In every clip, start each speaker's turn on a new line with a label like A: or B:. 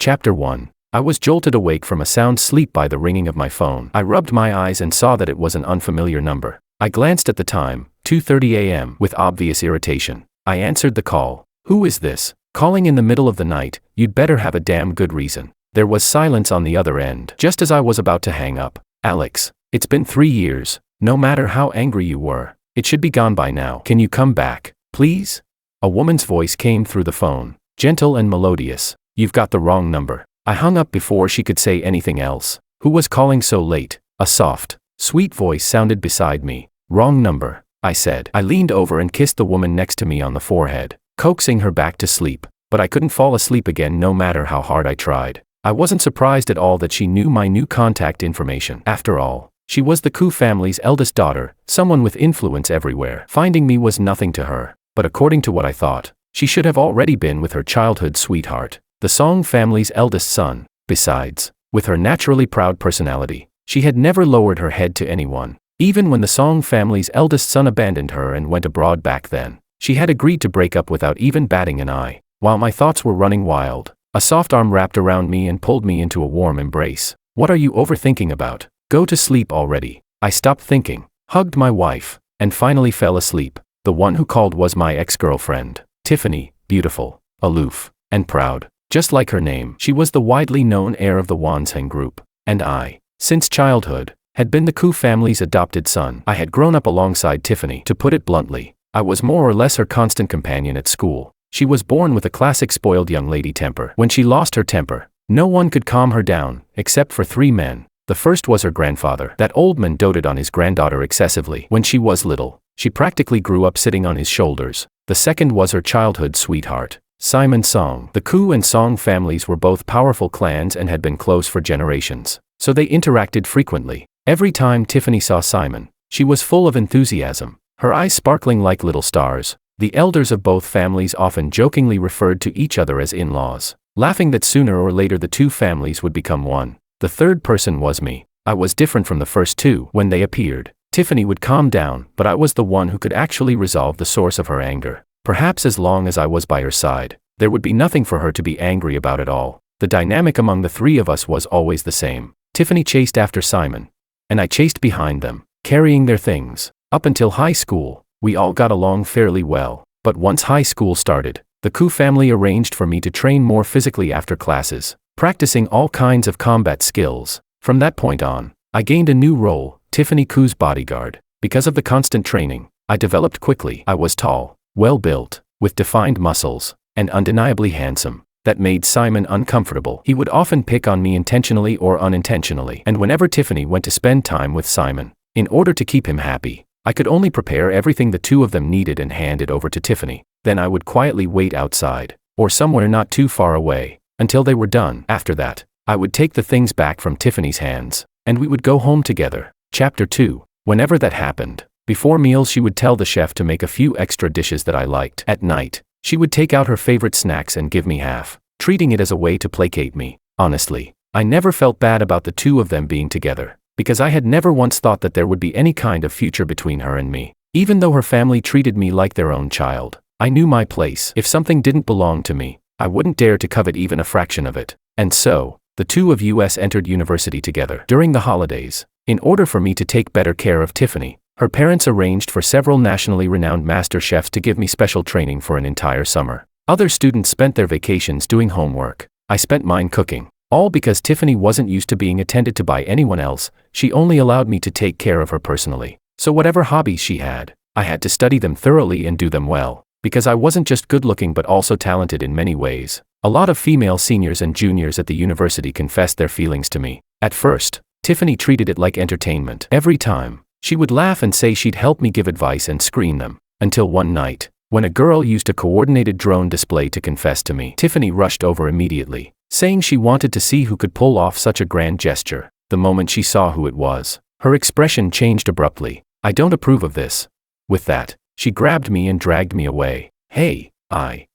A: Chapter 1. I was jolted awake from a sound sleep by the ringing of my phone. I rubbed my eyes and saw that it was an unfamiliar number. I glanced at the time, 2:30 a.m., with obvious irritation. I answered the call. "Who is this? Calling in the middle of the night? You'd better have a damn good reason." There was silence on the other end. Just as I was about to hang up, "Alex, it's been 3 years. No matter how angry you were, it should be gone by now. Can you come back, please?" A woman's voice came through the phone, gentle and melodious. "You've got the wrong number." I hung up before she could say anything else. Who was calling so late? A soft, sweet voice sounded beside me. "Wrong number," I said. I leaned over and kissed the woman next to me on the forehead, coaxing her back to sleep, but I couldn't fall asleep again no matter how hard I tried. I wasn't surprised at all that she knew my new contact information. After all, she was the Koo family's eldest daughter, someone with influence everywhere. Finding me was nothing to her, but according to what I thought, she should have already been with her childhood sweetheart, the Song family's eldest son. Besides, with her naturally proud personality, she had never lowered her head to anyone. Even when the Song family's eldest son abandoned her and went abroad back then, she had agreed to break up without even batting an eye. While my thoughts were running wild, a soft arm wrapped around me and pulled me into a warm embrace. "What are you overthinking about? Go to sleep already." I stopped thinking, hugged my wife, and finally fell asleep. The one who called was my ex-girlfriend, Tiffany, beautiful, aloof, and proud. Just like her name, she was the widely known heir of the Wanseng group, and I, since childhood, had been the Koo family's adopted son. I had grown up alongside Tiffany. To put it bluntly, I was more or less her constant companion at school. She was born with a classic spoiled young lady temper. When she lost her temper, no one could calm her down, except for 3 men. The first was her grandfather. That old man doted on his granddaughter excessively. When she was little, she practically grew up sitting on his shoulders. The second was her childhood sweetheart, Simon Song. The Koo and Song families were both powerful clans and had been close for generations, so they interacted frequently. Every time Tiffany saw Simon, she was full of enthusiasm, her eyes sparkling like little stars. The elders of both families often jokingly referred to each other as in-laws, laughing that sooner or later the 2 families would become one. The third person was me. I was different from the first 2. When they appeared, Tiffany would calm down, but I was the one who could actually resolve the source of her anger. Perhaps as long as I was by her side, there would be nothing for her to be angry about at all. The dynamic among the 3 of us was always the same. Tiffany chased after Simon, and I chased behind them, carrying their things. Up until high school, we all got along fairly well, but once high school started, the Koo family arranged for me to train more physically after classes, practicing all kinds of combat skills. From that point on, I gained a new role, Tiffany Koo's bodyguard. Because of the constant training, I developed quickly. I was tall, well-built, with defined muscles, and undeniably handsome. That made Simon uncomfortable. He would often pick on me intentionally or unintentionally. And whenever Tiffany went to spend time with Simon, in order to keep him happy, I could only prepare everything the 2 of them needed and hand it over to Tiffany. Then I would quietly wait outside, or somewhere not too far away, until they were done. After that, I would take the things back from Tiffany's hands, and we would go home together. Chapter 2. Whenever that happened, before meals she would tell the chef to make a few extra dishes that I liked. At night, she would take out her favorite snacks and give me half, treating it as a way to placate me. Honestly, I never felt bad about the 2 of them being together, because I had never once thought that there would be any kind of future between her and me. Even though her family treated me like their own child, I knew my place. If something didn't belong to me, I wouldn't dare to covet even a fraction of it. And so, the 2 of us entered university together. During the holidays, in order for me to take better care of Tiffany, her parents arranged for several nationally renowned master chefs to give me special training for an entire summer. Other students spent their vacations doing homework. I spent mine cooking. All because Tiffany wasn't used to being attended to by anyone else. She only allowed me to take care of her personally. So whatever hobbies she had, I had to study them thoroughly and do them well, because I wasn't just good-looking but also talented in many ways. A lot of female seniors and juniors at the university confessed their feelings to me. At first, Tiffany treated it like entertainment. Every time, she would laugh and say she'd help me give advice and screen them. Until one night, when a girl used a coordinated drone display to confess to me, Tiffany rushed over immediately, saying she wanted to see who could pull off such a grand gesture. The moment she saw who it was, her expression changed abruptly. "I don't approve of this." With that, she grabbed me and dragged me away. "Hey, I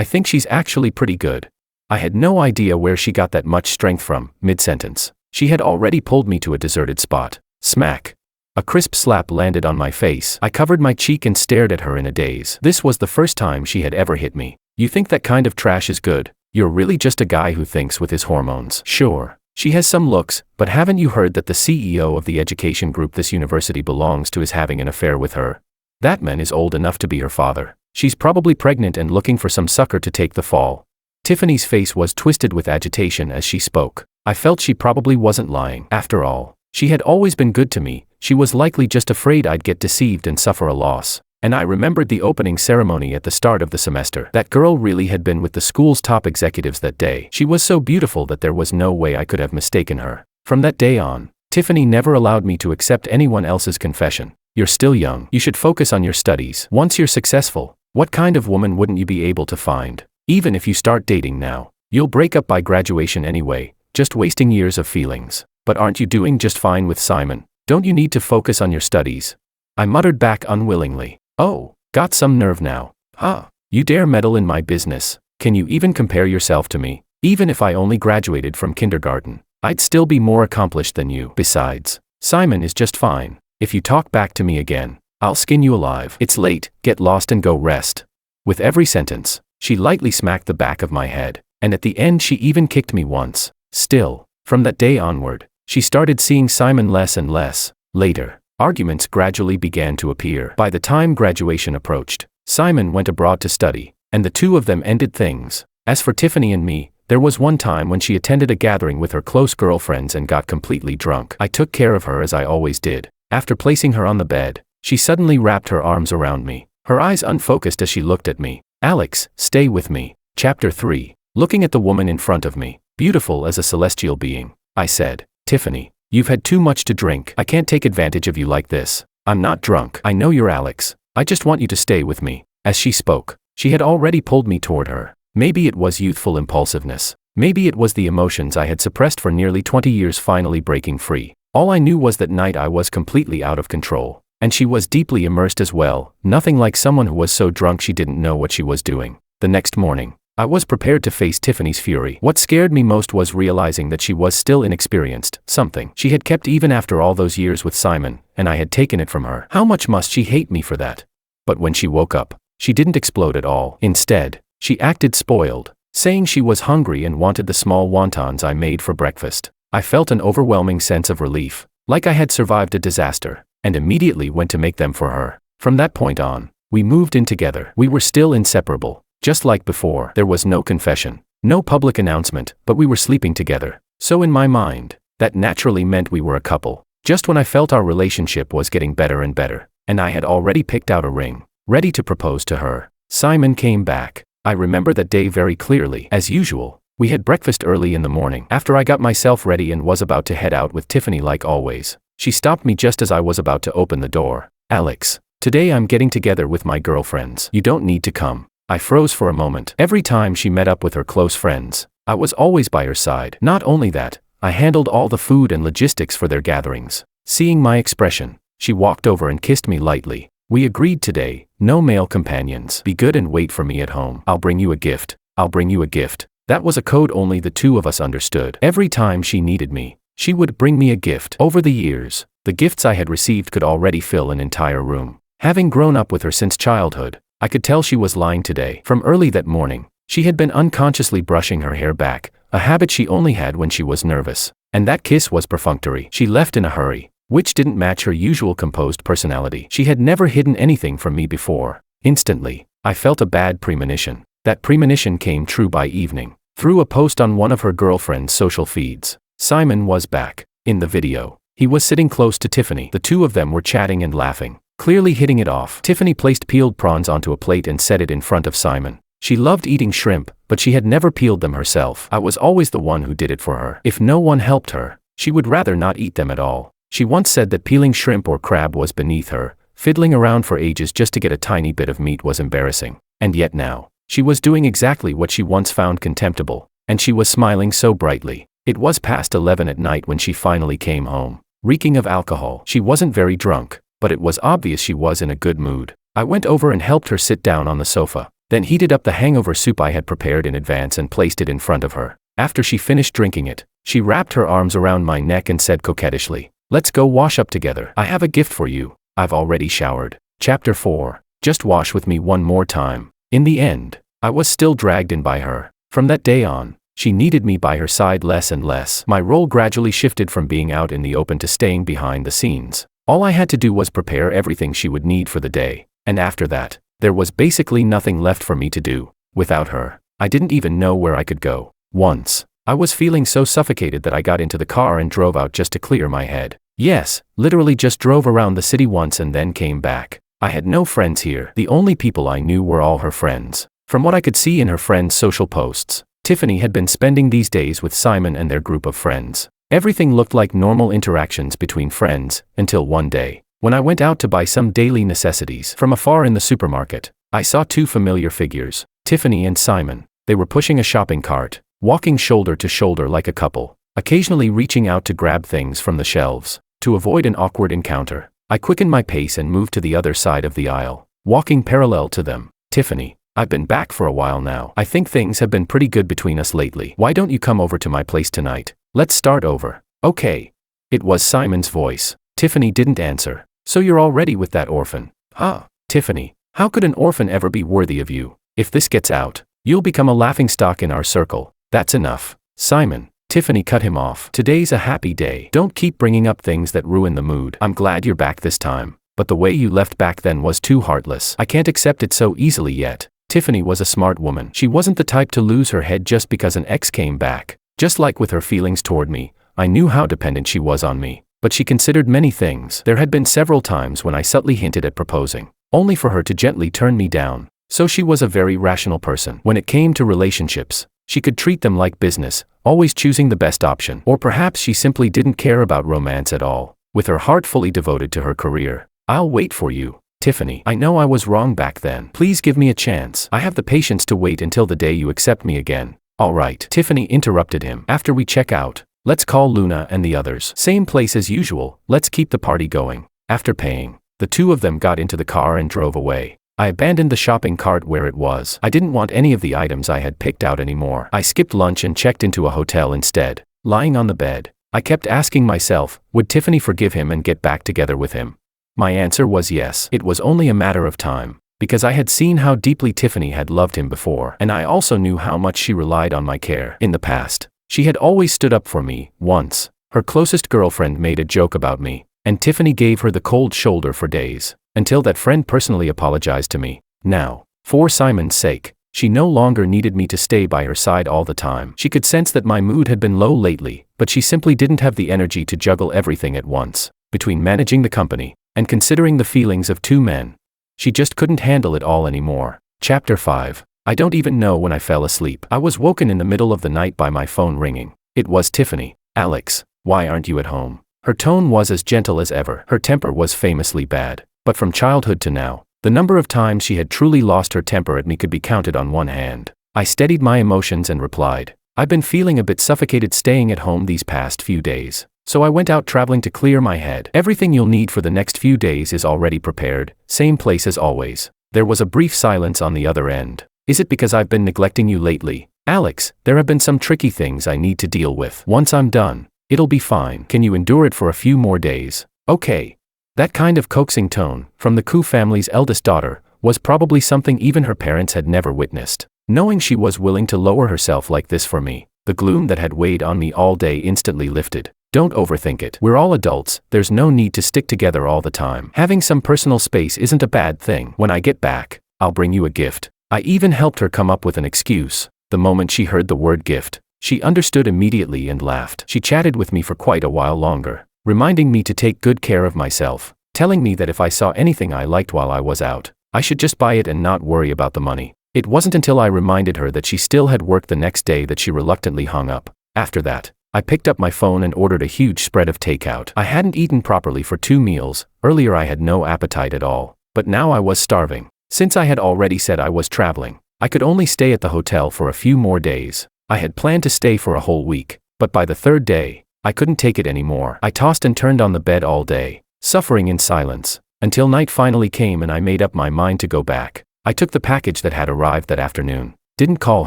A: think she's actually pretty good." I had no idea where she got that much strength from. Mid-sentence, she had already pulled me to a deserted spot. Smack. A crisp slap landed on my face. I covered my cheek and stared at her in a daze. This was the first time she had ever hit me. "You think that kind of trash is good?" You're really just a guy who thinks with his hormones. Sure, she has some looks, but haven't you heard that the CEO of the education group this university belongs to is having an affair with her? That man is old enough to be her father. She's probably pregnant and looking for some sucker to take the fall. Tiffany's face was twisted with agitation as she spoke. I felt she probably wasn't lying. After all, she had always been good to me. She was likely just afraid I'd get deceived and suffer a loss. And I remembered the opening ceremony at the start of the semester. That girl really had been with the school's top executives that day. She was so beautiful that there was no way I could have mistaken her. From that day on, Tiffany never allowed me to accept anyone else's confession. You're still young. You should focus on your studies. Once you're successful, what kind of woman wouldn't you be able to find? Even if you start dating now, you'll break up by graduation anyway, just wasting years of feelings. But aren't you doing just fine with Simon? Don't you need to focus on your studies? I muttered back unwillingly. Oh, got some nerve now. Huh? You dare meddle in my business? Can you even compare yourself to me? Even if I only graduated from kindergarten, I'd still be more accomplished than you. Besides, Simon is just fine. If you talk back to me again, I'll skin you alive. It's late, get lost and go rest. With every sentence, she lightly smacked the back of my head, and at the end she even kicked me once. Still, from that day onward, she started seeing Simon less and less. Later, arguments gradually began to appear. By the time graduation approached, Simon went abroad to study, and the two of them ended things. As for Tiffany and me, there was one time when she attended a gathering with her close girlfriends and got completely drunk. I took care of her as I always did. After placing her on the bed, she suddenly wrapped her arms around me, her eyes unfocused as she looked at me. Alex, stay with me. Chapter 3. Looking at the woman in front of me, beautiful as a celestial being, I said, Tiffany, you've had too much to drink. I can't take advantage of you like this. I'm not drunk. I know you're Alex. I just want you to stay with me. As she spoke, she had already pulled me toward her. Maybe it was youthful impulsiveness. Maybe it was the emotions I had suppressed for nearly 20 years finally breaking free. All I knew was that night I was completely out of control. And she was deeply immersed as well, nothing like someone who was so drunk she didn't know what she was doing. The next morning, I was prepared to face Tiffany's fury. What scared me most was realizing that she was still inexperienced, something she had kept even after all those years with Simon, and I had taken it from her. How much must she hate me for that? But when she woke up, she didn't explode at all. Instead, she acted spoiled, saying she was hungry and wanted the small wontons I made for breakfast. I felt an overwhelming sense of relief, like I had survived a disaster, and immediately went to make them for her. From that point on, we moved in together. We were still inseparable. Just like before, there was no confession, no public announcement, but we were sleeping together. So in my mind, that naturally meant we were a couple. Just when I felt our relationship was getting better and better, and I had already picked out a ring, ready to propose to her, Simon came back. I remember that day very clearly. As usual, we had breakfast early in the morning. After I got myself ready and was about to head out with Tiffany like always, she stopped me just as I was about to open the door. Alex, today I'm getting together with my girlfriends. You don't need to come. I froze for a moment. Every time she met up with her close friends, I was always by her side. Not only that, I handled all the food and logistics for their gatherings. Seeing my expression, she walked over and kissed me lightly. We agreed today, no male companions. Be good and wait for me at home. I'll bring you a gift. I'll bring you a gift. That was a code only the two of us understood. Every time she needed me, she would bring me a gift. Over the years, the gifts I had received could already fill an entire room. Having grown up with her since childhood, I could tell she was lying today. From early that morning, she had been unconsciously brushing her hair back, a habit she only had when she was nervous. And that kiss was perfunctory. She left in a hurry, which didn't match her usual composed personality. She had never hidden anything from me before. Instantly, I felt a bad premonition. That premonition came true by evening. Through a post on one of her girlfriend's social feeds, Simon was back. In the video, he was sitting close to Tiffany. The two of them were chatting and laughing, clearly hitting it off. Tiffany placed peeled prawns onto a plate and set it in front of Simon. She loved eating shrimp, but she had never peeled them herself. I was always the one who did it for her. If no one helped her, she would rather not eat them at all. She once said that peeling shrimp or crab was beneath her. Fiddling around for ages just to get a tiny bit of meat was embarrassing. And yet now, she was doing exactly what she once found contemptible, and she was smiling so brightly. It was past 11 at night when she finally came home, reeking of alcohol. She wasn't very drunk, but it was obvious she was in a good mood. I went over and helped her sit down on the sofa, then heated up the hangover soup I had prepared in advance and placed it in front of her. After she finished drinking it, she wrapped her arms around my neck and said coquettishly, "Let's go wash up together. I have a gift for you. I've already showered." Chapter 4. Just wash with me one more time. In the end, I was still dragged in by her. From that day on, she needed me by her side less and less. My role gradually shifted from being out in the open to staying behind the scenes. All I had to do was prepare everything she would need for the day, and after that, there was basically nothing left for me to do. Without her, I didn't even know where I could go. Once, I was feeling so suffocated that I got into the car and drove out just to clear my head. Yes, literally just drove around the city once and then came back. I had no friends here. The only people I knew were all her friends. From what I could see in her friends' social posts, Tiffany had been spending these days with Simon and their group of friends. Everything looked like normal interactions between friends, until one day, when I went out to buy some daily necessities. From afar in the supermarket, I saw two familiar figures, Tiffany and Simon. They were pushing a shopping cart, walking shoulder to shoulder like a couple, occasionally reaching out to grab things from the shelves. To avoid an awkward encounter, I quickened my pace and moved to the other side of the aisle, walking parallel to them. Tiffany, I've been back for a while now. I think things have been pretty good between us lately. Why don't you come over to my place tonight? Let's start over. Okay. It was Simon's voice. Tiffany didn't answer. So you're already with that orphan? Huh? Tiffany, how could an orphan ever be worthy of you? If this gets out, you'll become a laughingstock in our circle. That's enough. Simon. Tiffany cut him off. Today's a happy day. Don't keep bringing up things that ruin the mood. I'm glad you're back this time, but the way you left back then was too heartless. I can't accept it so easily yet. Tiffany was a smart woman. She wasn't the type to lose her head just because an ex came back. Just like with her feelings toward me, I knew how dependent she was on me. But she considered many things. There had been several times when I subtly hinted at proposing, only for her to gently turn me down. So she was a very rational person. When it came to relationships, she could treat them like business, always choosing the best option. Or perhaps she simply didn't care about romance at all, with her heart fully devoted to her career. I'll wait for you, Tiffany. I know I was wrong back then. Please give me a chance. I have the patience to wait until the day you accept me again. All right. Tiffany interrupted him. After we check out, let's call Luna and the others. Same place as usual. Let's keep the party going. After paying, the two of them got into the car and drove away. I abandoned the shopping cart where it was. I didn't want any of the items I had picked out anymore. I skipped lunch and checked into a hotel instead. Lying on the bed, I kept asking myself, would Tiffany forgive him and get back together with him? My answer was yes. It was only a matter of time, because I had seen how deeply Tiffany had loved him before, and I also knew how much she relied on my care. In the past, she had always stood up for me. Once, her closest girlfriend made a joke about me, and Tiffany gave her the cold shoulder for days, until that friend personally apologized to me. Now, for Simon's sake, she no longer needed me to stay by her side all the time. She could sense that my mood had been low lately, but she simply didn't have the energy to juggle everything at once. Between managing the company and considering the feelings of two men, she just couldn't handle it all anymore. Chapter 5. I don't even know when I fell asleep. I was woken in the middle of the night by my phone ringing. It was Tiffany. Alex, why aren't you at home? Her tone was as gentle as ever. Her temper was famously bad, but from childhood to now, the number of times she had truly lost her temper at me could be counted on one hand. I steadied my emotions and replied, I've been feeling a bit suffocated staying at home these past few days, so I went out traveling to clear my head. Everything you'll need for the next few days is already prepared, same place as always. There was a brief silence on the other end. Is it because I've been neglecting you lately? Alex, there have been some tricky things I need to deal with. Once I'm done, it'll be fine. Can you endure it for a few more days? Okay. That kind of coaxing tone, from the Koo family's eldest daughter, was probably something even her parents had never witnessed. Knowing she was willing to lower herself like this for me, the gloom that had weighed on me all day instantly lifted. Don't overthink it. We're all adults, there's no need to stick together all the time. Having some personal space isn't a bad thing. When I get back, I'll bring you a gift. I even helped her come up with an excuse. The moment she heard the word gift, she understood immediately and laughed. She chatted with me for quite a while longer, reminding me to take good care of myself, telling me that if I saw anything I liked while I was out, I should just buy it and not worry about the money. It wasn't until I reminded her that she still had work the next day that she reluctantly hung up. After that, I picked up my phone and ordered a huge spread of takeout. I hadn't eaten properly for 2 meals. Earlier I had no appetite at all, but now I was starving. Since I had already said I was traveling, I could only stay at the hotel for a few more days. I had planned to stay for a whole week, but by the 3rd day, I couldn't take it anymore. I tossed and turned on the bed all day, suffering in silence, until night finally came and I made up my mind to go back. I took the package that had arrived that afternoon, didn't call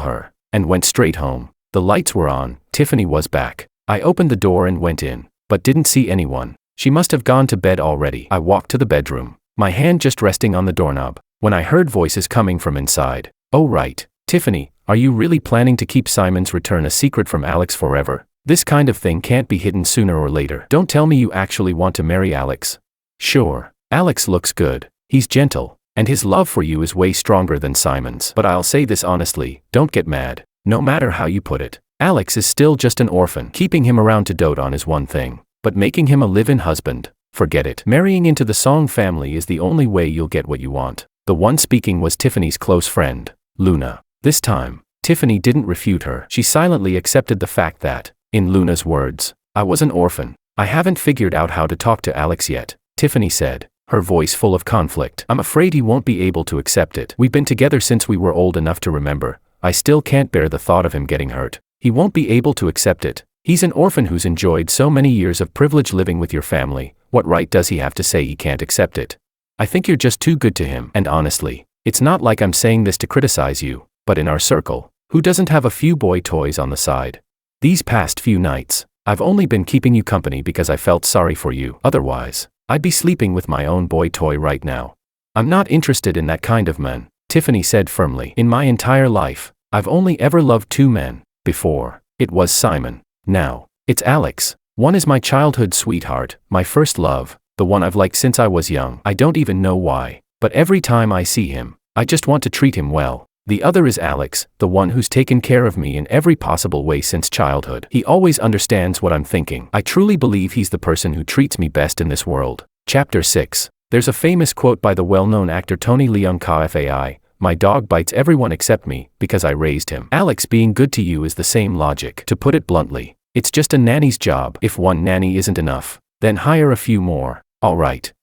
A: her, and went straight home. The lights were on, Tiffany was back. I opened the door and went in, but didn't see anyone. She must have gone to bed already. I walked to the bedroom, my hand just resting on the doorknob, when I heard voices coming from inside. Oh right, Tiffany, Are you really planning to keep Simon's return a secret from Alex forever? This kind of thing can't be hidden sooner or later. Don't tell me you actually want to marry Alex. Sure, Alex looks good, he's gentle, and his love for you is way stronger than Simon's. But I'll say this honestly, don't get mad. No matter how you put it, Alex is still just an orphan. Keeping him around to dote on is one thing, but making him a live-in husband, forget it. Marrying into the Song family is the only way you'll get what you want. The one speaking was Tiffany's close friend, Luna. This time, Tiffany didn't refute her. She silently accepted the fact that, in Luna's words, I was an orphan. I haven't figured out how to talk to Alex yet, Tiffany said, her voice full of conflict. I'm afraid he won't be able to accept it. We've been together since we were old enough to remember. I still can't bear the thought of him getting hurt. He won't be able to accept it. He's an orphan who's enjoyed so many years of privilege living with your family. What right does he have to say he can't accept it? I think you're just too good to him. And honestly, it's not like I'm saying this to criticize you, but in our circle, who doesn't have a few boy toys on the side? These past few nights, I've only been keeping you company because I felt sorry for you. Otherwise, I'd be sleeping with my own boy toy right now. I'm not interested in that kind of man, Tiffany said firmly. In my entire life, I've only ever loved two men. Before, it was Simon. Now, it's Alex. One is my childhood sweetheart, my first love, the one I've liked since I was young. I don't even know why, but every time I see him, I just want to treat him well. The other is Alex, the one who's taken care of me in every possible way since childhood. He always understands what I'm thinking. I truly believe he's the person who treats me best in this world. Chapter 6. There's a famous quote by the well-known actor Tony Leung Ka-Fai, "My dog bites everyone except me, because I raised him." Alex being good to you is the same logic. To put it bluntly, it's just a nanny's job. If one nanny isn't enough, then hire a few more. Alright.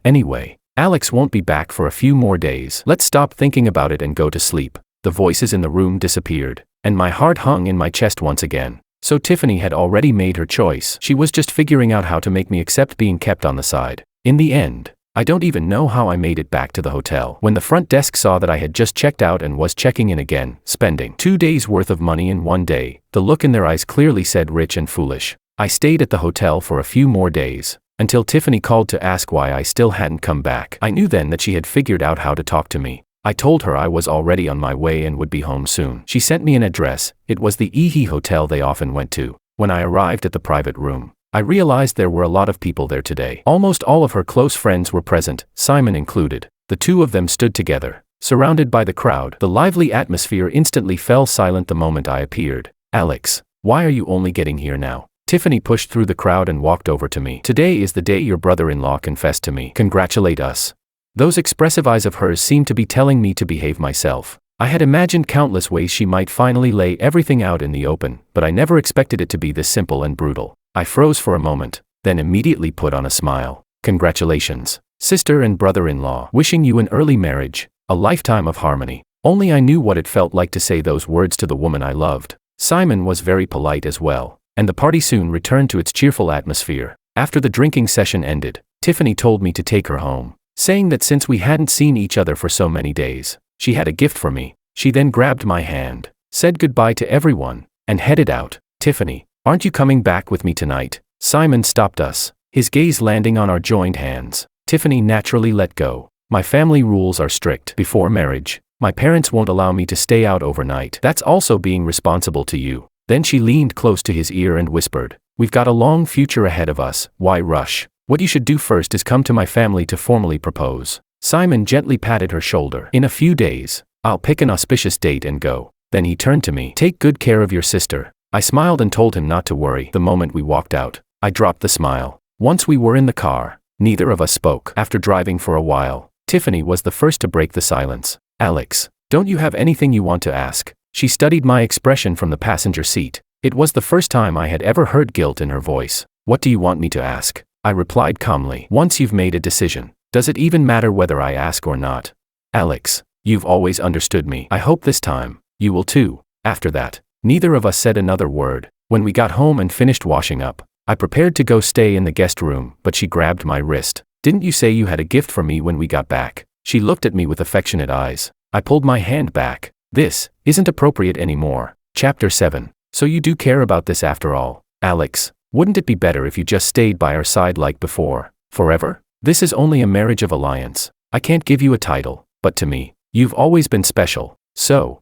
A: Anyway, Alex won't be back for a few more days. Let's stop thinking about it and go to sleep. The voices in the room disappeared, and my heart hung in my chest once again. So Tiffany had already made her choice. She was just figuring out how to make me accept being kept on the side. In the end, I don't even know how I made it back to the hotel. When the front desk saw that I had just checked out and was checking in again, spending 2 days worth of money in 1 day, the look in their eyes clearly said rich and foolish. I stayed at the hotel for a few more days, until Tiffany called to ask why I still hadn't come back. I knew then that she had figured out how to talk to me. I told her I was already on my way and would be home soon. She sent me an address. It was the Ehe hotel they often went to. When I arrived at the private room, I realized there were a lot of people there today. Almost all of her close friends were present, Simon included. The two of them stood together, surrounded by the crowd. The lively atmosphere instantly fell silent the moment I appeared. Alex, why are you only getting here now? Tiffany pushed through the crowd and walked over to me. Today is the day your brother-in-law confessed to me. Congratulate us. Those expressive eyes of hers seemed to be telling me to behave myself. I had imagined countless ways she might finally lay everything out in the open, but I never expected it to be this simple and brutal. I froze for a moment, then immediately put on a smile. Congratulations, sister and brother-in-law. Wishing you an early marriage, a lifetime of harmony. Only I knew what it felt like to say those words to the woman I loved. Simon was very polite as well, and the party soon returned to its cheerful atmosphere. After the drinking session ended, Tiffany told me to take her home, saying that since we hadn't seen each other for so many days, she had a gift for me. She then grabbed my hand, said goodbye to everyone, and headed out. Tiffany, aren't you coming back with me tonight? Simon stopped us, his gaze landing on our joined hands. Tiffany naturally let go. My family rules are strict. Before marriage, my parents won't allow me to stay out overnight. That's also being responsible to you. Then she leaned close to his ear and whispered, we've got a long future ahead of us. Why rush? What you should do first is come to my family to formally propose. Simon gently patted her shoulder. In a few days, I'll pick an auspicious date and go. Then he turned to me. Take good care of your sister. I smiled and told him not to worry. The moment we walked out, I dropped the smile. Once we were in the car, neither of us spoke. After driving for a while, Tiffany was the first to break the silence. Alex, don't you have anything you want to ask? She studied my expression from the passenger seat. It was the first time I had ever heard guilt in her voice. What do you want me to ask? I replied calmly. Once you've made a decision, does it even matter whether I ask or not? Alex, you've always understood me. I hope this time, you will too. After that, neither of us said another word. When we got home and finished washing up, I prepared to go stay in the guest room, but she grabbed my wrist. Didn't you say you had a gift for me when we got back? She looked at me with affectionate eyes. I pulled my hand back. This isn't appropriate anymore. Chapter 7. So you do care about this after all. Alex, wouldn't it be better if you just stayed by our side like before, forever? This is only a marriage of alliance. I can't give you a title, but to me, you've always been special. So,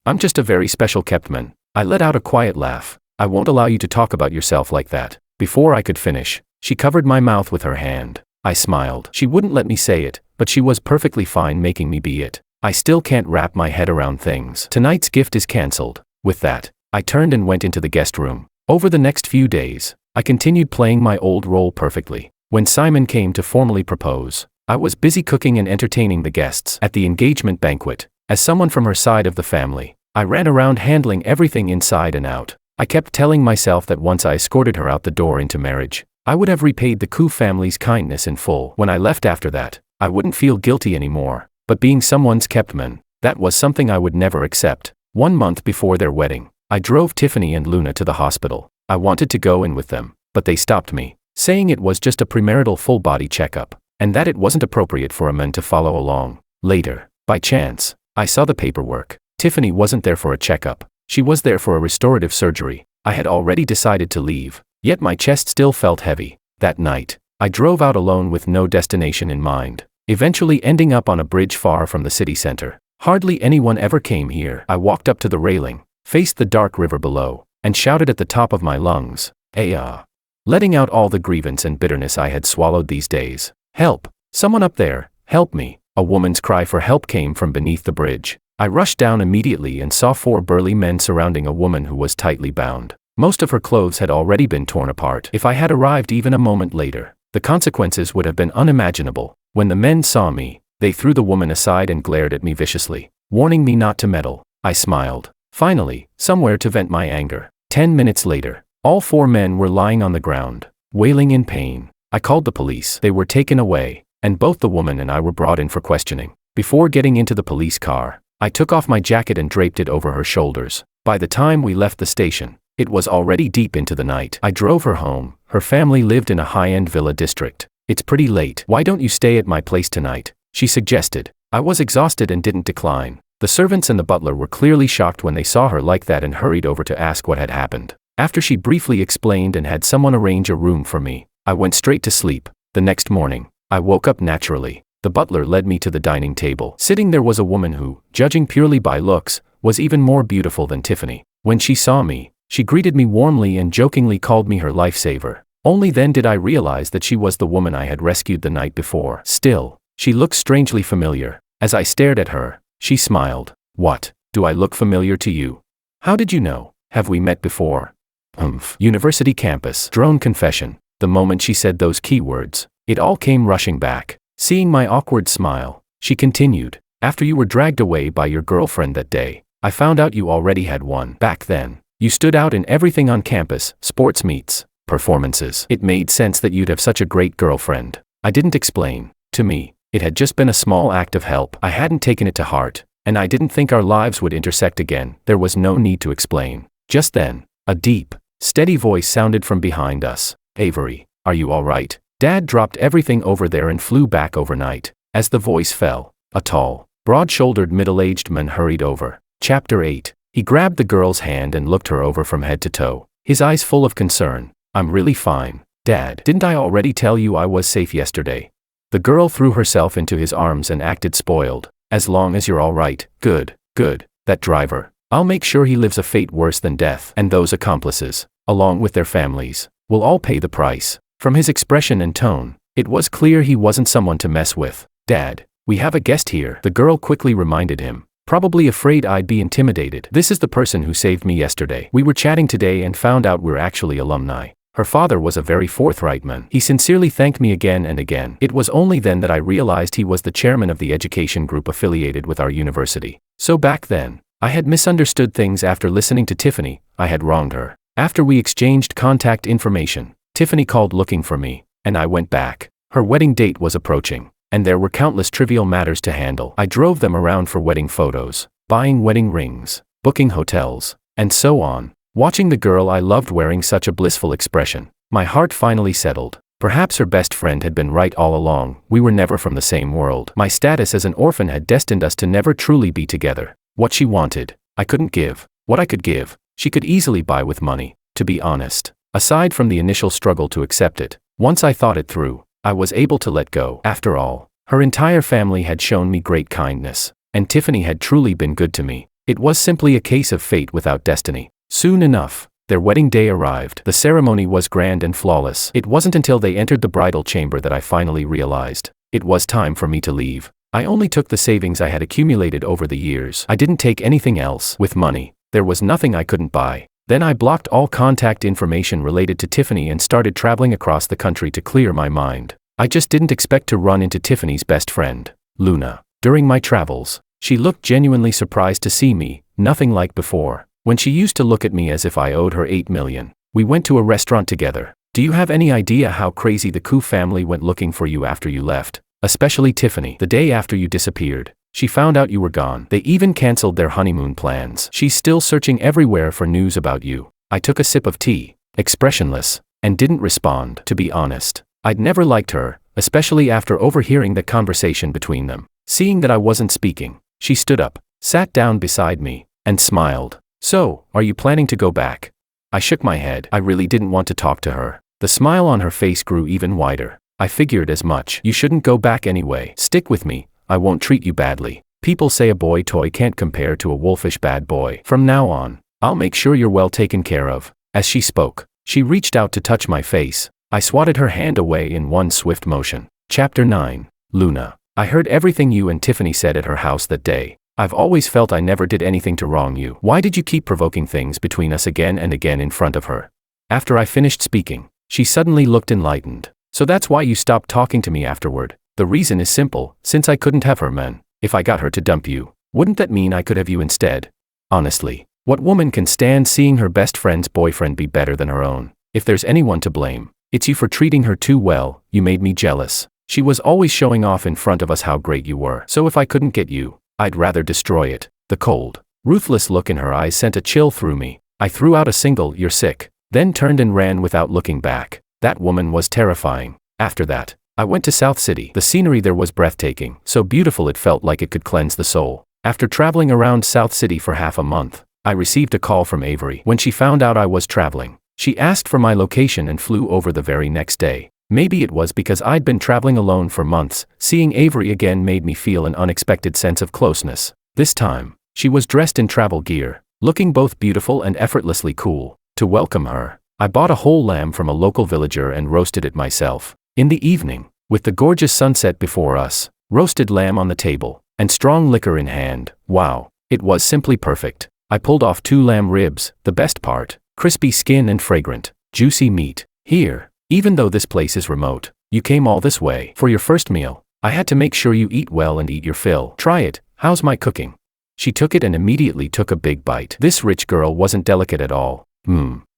A: I'm just a very special keptman. I let out a quiet laugh. I won't allow you to talk about yourself like that. Before I could finish, she covered my mouth with her hand. I smiled. She wouldn't let me say it, but she was perfectly fine making me be it. I still can't wrap my head around things. Tonight's gift is cancelled. With that, I turned and went into the guest room. Over the next few days, I continued playing my old role perfectly. When Simon came to formally propose, I was busy cooking and entertaining the guests at the engagement banquet. As someone from her side of the family, I ran around handling everything inside and out. I kept telling myself that once I escorted her out the door into marriage, I would have repaid the Koo family's kindness in full. When I left after that, I wouldn't feel guilty anymore. But being someone's keptman, that was something I would never accept. 1 month before their wedding, I drove Tiffany and Luna to the hospital. I wanted to go in with them, but they stopped me, saying it was just a premarital full-body checkup, and that it wasn't appropriate for a man to follow along. Later, by chance, I saw the paperwork. Tiffany wasn't there for a checkup. She was there for a restorative surgery. I had already decided to leave, yet my chest still felt heavy. That night, I drove out alone with no destination in mind, eventually ending up on a bridge far from the city center. Hardly anyone ever came here. I walked up to the railing, faced the dark river below, and shouted at the top of my lungs, "Aya!" letting out all the grievance and bitterness I had swallowed these days. "Help! Someone up there, help me!" A woman's cry for help came from beneath the bridge. I rushed down immediately and saw 4 burly men surrounding a woman who was tightly bound. Most of her clothes had already been torn apart. If I had arrived even a moment later, the consequences would have been unimaginable. When the men saw me, they threw the woman aside and glared at me viciously, warning me not to meddle. I smiled. Finally, somewhere to vent my anger. 10 minutes later, all 4 men were lying on the ground, wailing in pain. I called the police. They were taken away, and both the woman and I were brought in for questioning. Before getting into the police car, I took off my jacket and draped it over her shoulders. By the time we left the station, it was already deep into the night. I drove her home. Her family lived in a high-end villa district. "It's pretty late. Why don't you stay at my place tonight?" she suggested. I was exhausted and didn't decline. The servants and the butler were clearly shocked when they saw her like that and hurried over to ask what had happened. After she briefly explained and had someone arrange a room for me, I went straight to sleep. The next morning, I woke up naturally. The butler led me to the dining table. Sitting there was a woman who, judging purely by looks, was even more beautiful than Tiffany. When she saw me, she greeted me warmly and jokingly called me her lifesaver. Only then did I realize that she was the woman I had rescued the night before. Still, she looked strangely familiar. As I stared at her, she smiled. "What, do I look familiar to you? How did you know? Have we met before?" University campus. Drone confession. The moment she said those keywords, it all came rushing back. Seeing my awkward smile, she continued, "After you were dragged away by your girlfriend that day, I found out you already had one. Back then, you stood out in everything on campus, sports meets, performances. It made sense that you'd have such a great girlfriend." I didn't explain. To me, it had just been a small act of help. I hadn't taken it to heart, and I didn't think our lives would intersect again. There was no need to explain. Just then, a deep, steady voice sounded from behind us. "Avery, are you all right?" Dad dropped everything over there and flew back overnight. As the voice fell, a tall, broad-shouldered middle-aged man hurried over. Chapter 8. He grabbed the girl's hand and looked her over from head to toe, his eyes full of concern. "I'm really fine, Dad. Didn't I already tell you I was safe yesterday?" The girl threw herself into his arms and acted spoiled. "As long as you're all right, good, good. That driver, I'll make sure he lives a fate worse than death. And those accomplices, along with their families, will all pay the price." From his expression and tone, it was clear he wasn't someone to mess with. "Dad, we have a guest here," the girl quickly reminded him, probably afraid I'd be intimidated. "This is the person who saved me yesterday. We were chatting today and found out we're actually alumni." Her father was a very forthright man. He sincerely thanked me again and again. It was only then that I realized he was the chairman of the education group affiliated with our university. So back then, I had misunderstood things. After listening to Tiffany, I had wronged her. After we exchanged contact information, Tiffany called looking for me, and I went back. Her wedding date was approaching, and there were countless trivial matters to handle. I drove them around for wedding photos, buying wedding rings, booking hotels, and so on. Watching the girl I loved wearing such a blissful expression, my heart finally settled. Perhaps her best friend had been right all along. We were never from the same world. My status as an orphan had destined us to never truly be together. What she wanted, I couldn't give. What I could give, she could easily buy with money. To be honest, aside from the initial struggle to accept it, once I thought it through, I was able to let go. After all, her entire family had shown me great kindness, and Tiffany had truly been good to me. It was simply a case of fate without destiny. Soon enough, their wedding day arrived. The ceremony was grand and flawless. It wasn't until they entered the bridal chamber that I finally realized it was time for me to leave. I only took the savings I had accumulated over the years. I didn't take anything else. With money, there was nothing I couldn't buy. Then I blocked all contact information related to Tiffany and started traveling across the country to clear my mind. I just didn't expect to run into Tiffany's best friend, Luna. During my travels, she looked genuinely surprised to see me, nothing like before. When she used to look at me as if I owed her 8 million. We went to a restaurant together. Do you have any idea how crazy the Koo family went looking for you after you left? Especially Tiffany. The day after you disappeared, she found out you were gone. They even canceled their honeymoon plans. She's still searching everywhere for news about you. I took a sip of tea, expressionless, and didn't respond. To be honest, I'd never liked her, especially after overhearing the conversation between them. Seeing that I wasn't speaking, she stood up, sat down beside me, and smiled. So, are you planning to go back? I shook my head. I really didn't want to talk to her. The smile on her face grew even wider. I figured as much. You shouldn't go back anyway. Stick with me. I won't treat you badly. People say a boy toy can't compare to a wolfish bad boy. From now on, I'll make sure you're well taken care of. As she spoke, she reached out to touch my face. I swatted her hand away in one swift motion. Chapter 9. Luna. I heard everything you and Tiffany said at her house that day. I've always felt I never did anything to wrong you. Why did you keep provoking things between us again and again in front of her? After I finished speaking, she suddenly looked enlightened. So that's why you stopped talking to me afterward. The reason is simple, since I couldn't have her man. If I got her to dump you, wouldn't that mean I could have you instead? Honestly, what woman can stand seeing her best friend's boyfriend be better than her own? If there's anyone to blame, it's you for treating her too well. You made me jealous. She was always showing off in front of us how great you were. So if I couldn't get you, I'd rather destroy it. The cold, ruthless look in her eyes sent a chill through me. I threw out a single, "You're sick," then turned and ran without looking back. That woman was terrifying. After that, I went to South City. The scenery there was breathtaking, so beautiful it felt like it could cleanse the soul. After traveling around South City for half a month, I received a call from Avery. When she found out I was traveling, she asked for my location and flew over the very next day. Maybe it was because I'd been traveling alone for months. Seeing Avery again made me feel an unexpected sense of closeness. This time, she was dressed in travel gear, looking both beautiful and effortlessly cool. To welcome her, I bought a whole lamb from a local villager and roasted it myself. In the evening, with the gorgeous sunset before us, roasted lamb on the table, and strong liquor in hand, wow, it was simply perfect. I pulled off 2 lamb ribs, the best part, crispy skin and fragrant, juicy meat. Here, even though this place is remote, you came all this way. For your first meal, I had to make sure you eat well and eat your fill. Try it. How's my cooking? She took it and immediately took a big bite. This rich girl wasn't delicate at all.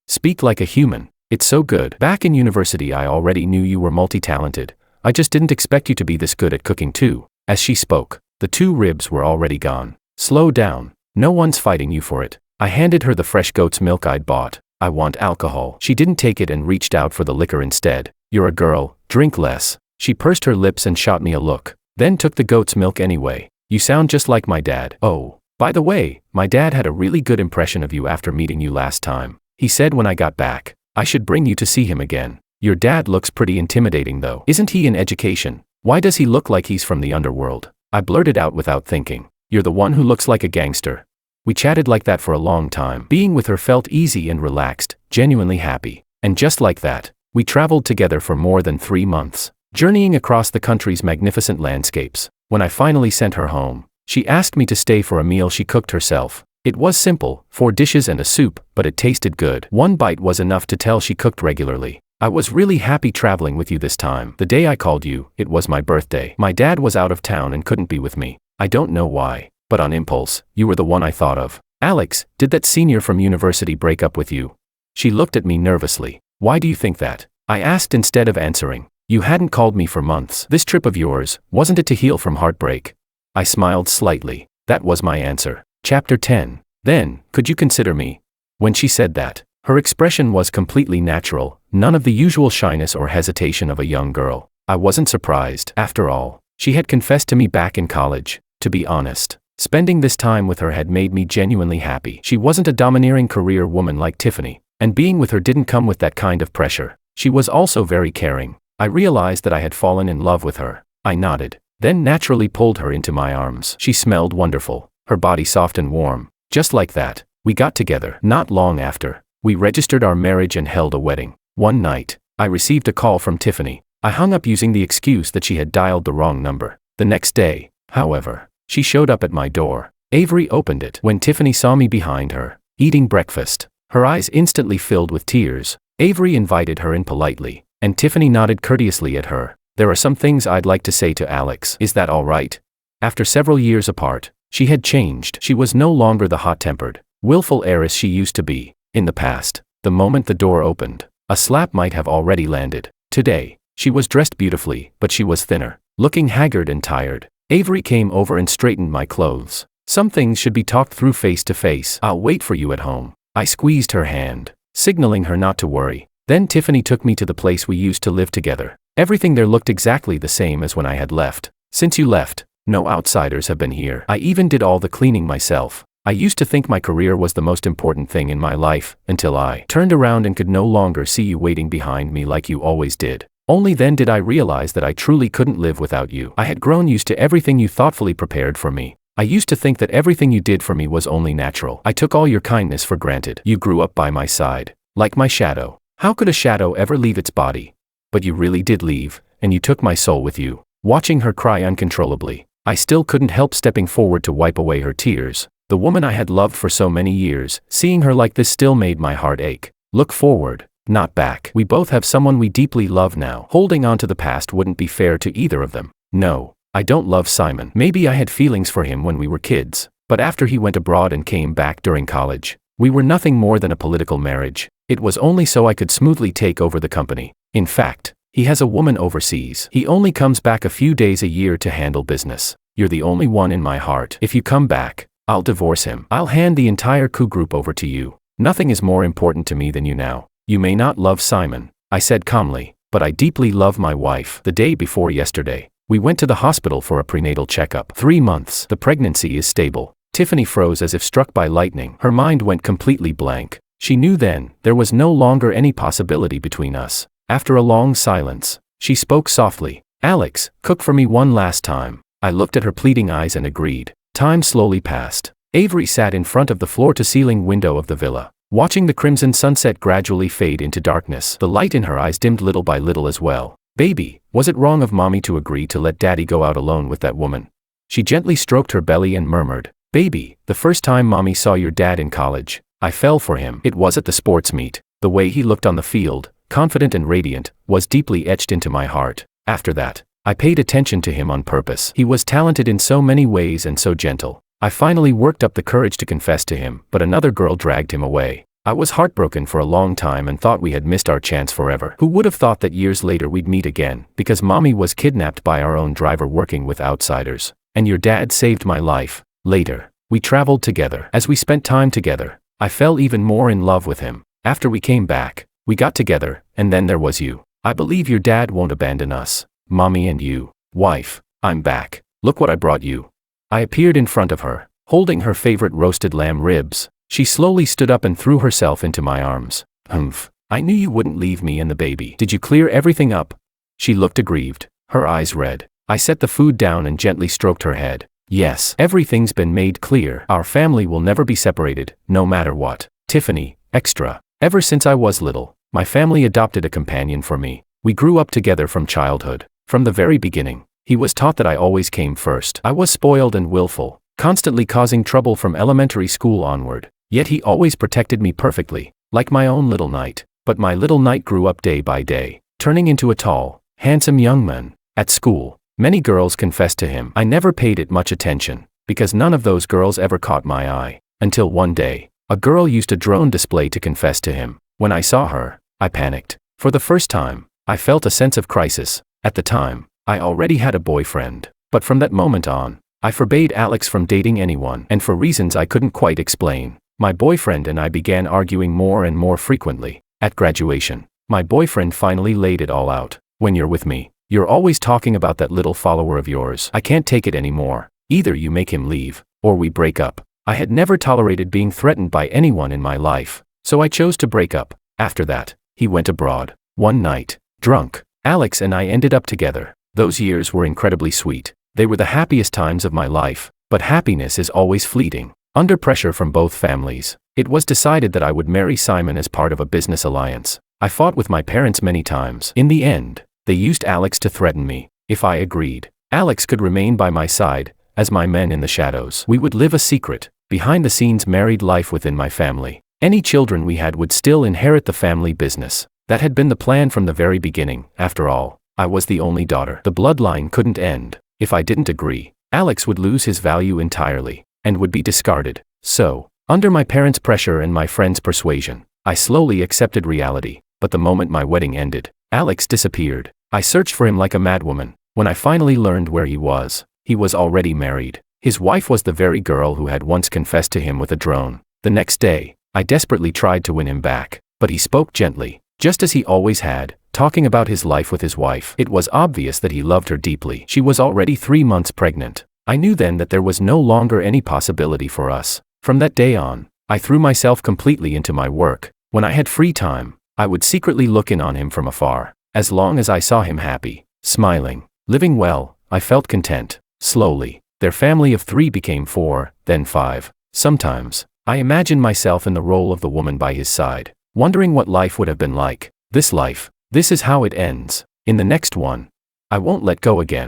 A: Speak like a human. It's so good. Back in university I already knew you were multi-talented. I just didn't expect you to be this good at cooking too. As she spoke, the 2 ribs were already gone. Slow down. No one's fighting you for it. I handed her the fresh goat's milk I'd bought. I want alcohol. She didn't take it and reached out for the liquor instead. You're a girl, drink less. She pursed her lips and shot me a look, then took the goat's milk anyway. You sound just like my dad. Oh, by the way, my dad had a really good impression of you after meeting you last time. He said when I got back, I should bring you to see him again. Your dad looks pretty intimidating though. Isn't he in education? Why does he look like he's from the underworld? I blurted out without thinking. You're the one who looks like a gangster. We chatted like that for a long time. Being with her felt easy and relaxed, genuinely happy. And just like that, we traveled together for more than 3 months, journeying across the country's magnificent landscapes. When I finally sent her home, she asked me to stay for a meal she cooked herself. It was simple, 4 dishes and a soup, but it tasted good. 1 bite was enough to tell she cooked regularly. I was really happy traveling with you this time. The day I called you, it was my birthday. My dad was out of town and couldn't be with me. I don't know why, but on impulse, you were the one I thought of. Alex, did that senior from university break up with you? She looked at me nervously. Why do you think that? I asked instead of answering. You hadn't called me for months. This trip of yours, wasn't it to heal from heartbreak? I smiled slightly. That was my answer. Chapter 10. Then, could you consider me? When she said that, her expression was completely natural, none of the usual shyness or hesitation of a young girl. I wasn't surprised. After all, she had confessed to me back in college. To be honest, spending this time with her had made me genuinely happy. She wasn't a domineering career woman like Tiffany, and being with her didn't come with that kind of pressure. She was also very caring. I realized that I had fallen in love with her. I nodded, then naturally pulled her into my arms. She smelled wonderful, her body soft and warm, Just like that, we got together. Not long after, we registered our marriage and held a wedding. One night, I received a call from Tiffany. I hung up using the excuse that she had dialed the wrong number. The next day, however, she showed up at my door. Avery opened it. When Tiffany saw me behind her, eating breakfast, her eyes instantly filled with tears. Avery invited her in politely, and Tiffany nodded courteously at her. There are some things I'd like to say to Alex. Is that all right? After several years apart, she had changed. She was no longer the hot-tempered, willful heiress she used to be. In the past, the moment the door opened, a slap might have already landed. Today, she was dressed beautifully, but she was thinner, looking haggard and tired. Avery came over and straightened my clothes. Some things should be talked through face to face. I'll wait for you at home. I squeezed her hand, signaling her not to worry. Then Tiffany took me to the place we used to live together. Everything there looked exactly the same as when I had left. Since you left, no outsiders have been here. I even did all the cleaning myself. I used to think my career was the most important thing in my life, until I turned around and could no longer see you waiting behind me like you always did. Only then did I realize that I truly couldn't live without you. I had grown used to everything you thoughtfully prepared for me. I used to think that everything you did for me was only natural. I took all your kindness for granted. You grew up by my side, like my shadow. How could a shadow ever leave its body? But you really did leave, and you took my soul with you. Watching her cry uncontrollably, I still couldn't help stepping forward to wipe away her tears. The woman I had loved for so many years, seeing her like this still made my heart ache. Look forward, not back. We both have someone we deeply love now. Holding on to the past wouldn't be fair to either of them. No, I don't love Simon. Maybe I had feelings for him when we were kids, but after he went abroad and came back during college, we were nothing more than a political marriage. It was only so I could smoothly take over the company. In fact, he has a woman overseas. He only comes back a few days a year to handle business. You're the only one in my heart. If you come back, I'll divorce him. I'll hand the entire coup group over to you. Nothing is more important to me than you now. You may not love Simon, I said calmly, but I deeply love my wife. The day before yesterday, we went to the hospital for a prenatal checkup. 3 months. The pregnancy is stable. Tiffany froze as if struck by lightning. Her mind went completely blank. She knew then there was no longer any possibility between us. After a long silence, she spoke softly. Alex, cook for me one last time. I looked at her pleading eyes and agreed. Time slowly passed. Avery sat in front of the floor-to-ceiling window of the villa, watching the crimson sunset gradually fade into darkness. The light in her eyes dimmed little by little as well. Baby, was it wrong of Mommy to agree to let Daddy go out alone with that woman? She gently stroked her belly and murmured, Baby, the first time Mommy saw your dad in college, I fell for him. It was at the sports meet. The way he looked on the field, confident and radiant, was deeply etched into my heart. After that, I paid attention to him on purpose. He was talented in so many ways and so gentle. I finally worked up the courage to confess to him, but another girl dragged him away. I was heartbroken for a long time and thought we had missed our chance forever. Who would have thought that years later we'd meet again, because Mommy was kidnapped by our own driver working with outsiders, and your dad saved my life. Later, we traveled together. As we spent time together, I fell even more in love with him. After we came back, we got together, and then there was you. I believe your dad won't abandon us, Mommy and you. Wife, I'm back. Look what I brought you. I appeared in front of her, holding her favorite roasted lamb ribs. She slowly stood up and threw herself into my arms. Humph, I knew you wouldn't leave me and the baby. Did you clear everything up? She looked aggrieved, her eyes red. I set the food down and gently stroked her head. Yes, everything's been made clear. Our family will never be separated, no matter what. Tiffany, extra. Ever since I was little, my family adopted a companion for me. We grew up together from childhood. From the very beginning, he was taught that I always came first. I was spoiled and willful, constantly causing trouble from elementary school onward. Yet he always protected me perfectly, like my own little knight. But my little knight grew up day by day, turning into a tall, handsome young man. At school, many girls confessed to him. I never paid it much attention, because none of those girls ever caught my eye. Until one day, a girl used a drone display to confess to him. When I saw her, I panicked. For the first time, I felt a sense of crisis. At the time, I already had a boyfriend. But from that moment on, I forbade Alex from dating anyone, and for reasons I couldn't quite explain. My boyfriend and I began arguing more and more frequently. At graduation, my boyfriend finally laid it all out. When you're with me, you're always talking about that little follower of yours. I can't take it anymore. Either you make him leave, or we break up. I had never tolerated being threatened by anyone in my life, so I chose to break up. After that, he went abroad. One night, drunk, Alex and I ended up together. Those years were incredibly sweet. They were the happiest times of my life, but happiness is always fleeting. Under pressure from both families, it was decided that I would marry Simon as part of a business alliance. I fought with my parents many times. In the end, they used Alex to threaten me. If I agreed, Alex could remain by my side, as my men in the shadows. We would live a secret, behind-the-scenes married life within my family. Any children we had would still inherit the family business. That had been the plan from the very beginning. After all, I was the only daughter. The bloodline couldn't end. If I didn't agree, Alex would lose his value entirely, and would be discarded. So, under my parents' pressure and my friends' persuasion, I slowly accepted reality. But the moment my wedding ended, Alex disappeared. I searched for him like a madwoman. When I finally learned where he was already married. His wife was the very girl who had once confessed to him with a drone. The next day, I desperately tried to win him back, but he spoke gently, just as he always had, talking about his life with his wife. It was obvious that he loved her deeply. She was already 3 months pregnant. I knew then that there was no longer any possibility for us. From that day on, I threw myself completely into my work. When I had free time, I would secretly look in on him from afar. As long as I saw him happy, smiling, living well, I felt content. Slowly, their family of 3 became 4, then 5. Sometimes, I imagined myself in the role of the woman by his side, wondering what life would have been like. This life, this is how it ends. In the next one, I won't let go again.